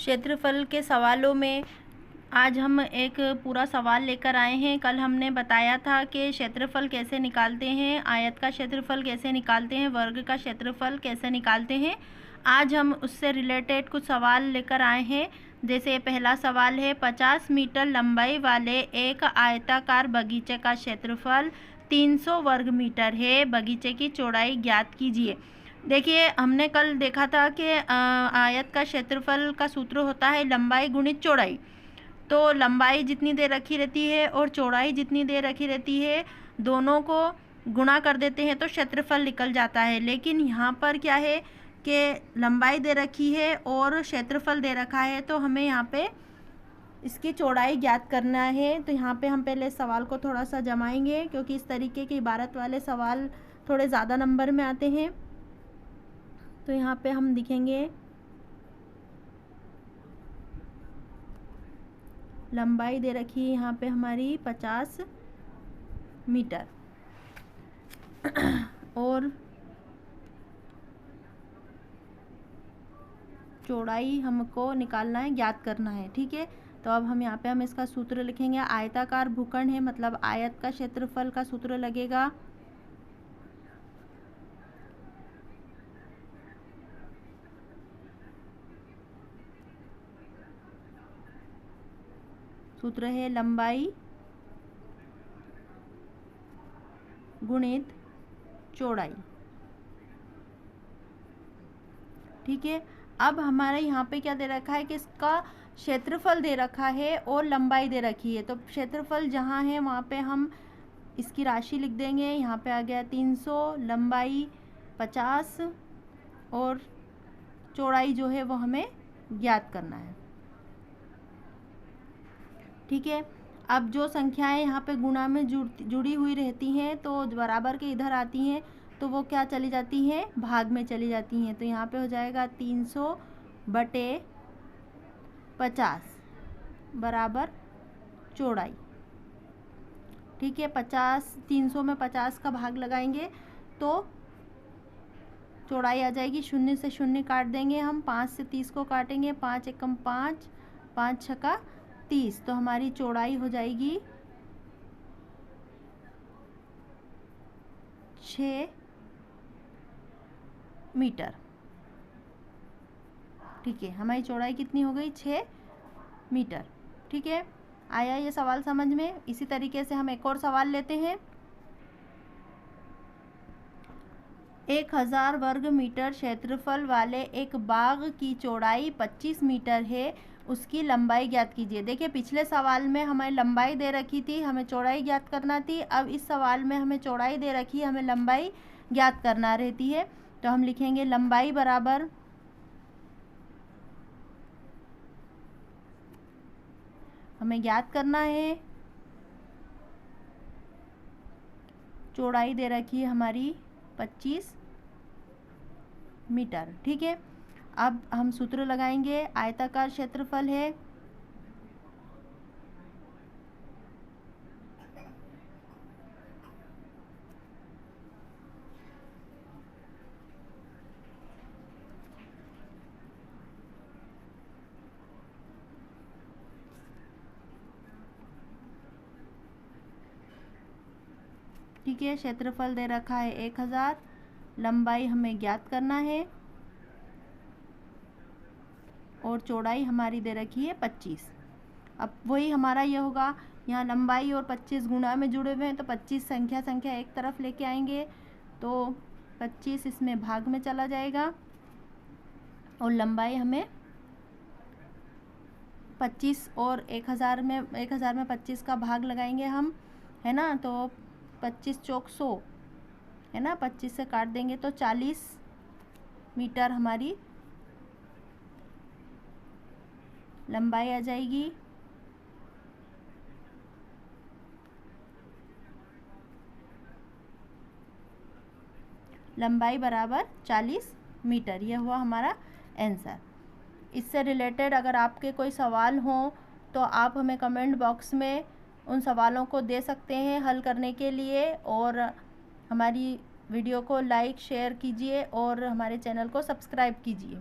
क्षेत्रफल के सवालों में आज हम एक पूरा सवाल लेकर आए हैं। कल हमने बताया था कि क्षेत्रफल कैसे निकालते हैं, आयत का क्षेत्रफल कैसे निकालते हैं, वर्ग का क्षेत्रफल कैसे निकालते हैं। आज हम उससे रिलेटेड कुछ सवाल लेकर आए हैं। जैसे पहला सवाल है, 50 मीटर लंबाई वाले एक आयताकार बगीचे का क्षेत्रफल 300 वर्ग मीटर है, बगीचे की चौड़ाई ज्ञात कीजिए। देखिए, हमने कल देखा था कि आयत का क्षेत्रफल का सूत्र होता है लंबाई गुणित चौड़ाई। तो लंबाई जितनी दे रखी रहती है और चौड़ाई जितनी दे रखी रहती है, दोनों को गुणा कर देते हैं तो क्षेत्रफल निकल जाता है। लेकिन यहाँ पर क्या है कि लंबाई दे रखी है और क्षेत्रफल दे रखा है, तो हमें यहाँ पे इसकी चौड़ाई ज्ञात करना है। तो यहाँ पे हम पहले सवाल को थोड़ा सा जमाएंगे, क्योंकि इस तरीके के इबारत वाले सवाल थोड़े ज़्यादा नंबर में आते हैं। तो यहाँ पे हम लिखेंगे लंबाई दे रखी है यहाँ पे हमारी 50 मीटर और चौड़ाई हमको निकालना है, ज्ञात करना है। ठीक है, तो अब हम इसका सूत्र लिखेंगे। आयताकार भूखंड है, मतलब आयत का क्षेत्रफल का सूत्र लगेगा सूत्र है लंबाई गुणित चौड़ाई। ठीक है, अब हमारे यहाँ पे क्या दे रखा है कि इसका क्षेत्रफल दे रखा है और लंबाई दे रखी है। तो क्षेत्रफल जहाँ है वहाँ पे हम इसकी राशि लिख देंगे। यहाँ पे आ गया 300, लंबाई 50 और चौड़ाई जो है वो हमें ज्ञात करना है। ठीक है, अब जो संख्याएं यहाँ पे गुणा में जुड़ी हुई रहती हैं तो बराबर के इधर आती हैं, तो वो क्या चली जाती हैं, भाग में चली जाती हैं। तो यहाँ पे हो जाएगा 300 बटे 50 बराबर चौड़ाई। ठीक है, 300 में 50 का भाग लगाएंगे तो चौड़ाई आ जाएगी। शून्य से शून्य काट देंगे हम, 5 से 30 को काटेंगे, 5 एकम 5, 5 छक्का 30, तो हमारी चौड़ाई हो जाएगी 6 मीटर। ठीक है, हमारी चौड़ाई कितनी हो गई, 6 मीटर। ठीक है, आया ये सवाल समझ में। इसी तरीके से हम एक और सवाल लेते हैं। 1000 वर्ग मीटर क्षेत्रफल वाले एक बाग की चौड़ाई 25 मीटर है, उसकी लंबाई ज्ञात कीजिए। देखिए, पिछले सवाल में हमें लंबाई दे रखी थी, हमें चौड़ाई ज्ञात करना थी। अब इस सवाल में हमें चौड़ाई दे रखी है, हमें लंबाई ज्ञात करना रहती है। तो हम लिखेंगे लंबाई बराबर हमें ज्ञात करना है, चौड़ाई दे रखी है हमारी 25 मीटर। ठीक है, अब हम सूत्र लगाएंगे। आयताकार क्षेत्रफल है ठीक है, क्षेत्रफल दे रखा है 1000, लंबाई हमें ज्ञात करना है और चौड़ाई हमारी दे रखी है 25। अब वही हमारा ये होगा, यहाँ लंबाई और 25 गुणा में जुड़े हुए हैं, तो 25 संख्या एक तरफ लेके आएंगे तो 25 इसमें भाग में चला जाएगा और लंबाई हमें 25 और 1000 में 25 का भाग लगाएंगे हम, है ना। तो 25 चौक 100 है ना, 25 से काट देंगे तो 40 मीटर हमारी लंबाई आ जाएगी। लंबाई बराबर 40 मीटर, यह हुआ हमारा आंसर। इससे रिलेटेड अगर आपके कोई सवाल हों तो आप हमें कमेंट बॉक्स में उन सवालों को दे सकते हैं हल करने के लिए, और हमारी वीडियो को लाइक शेयर कीजिए और हमारे चैनल को सब्सक्राइब कीजिए।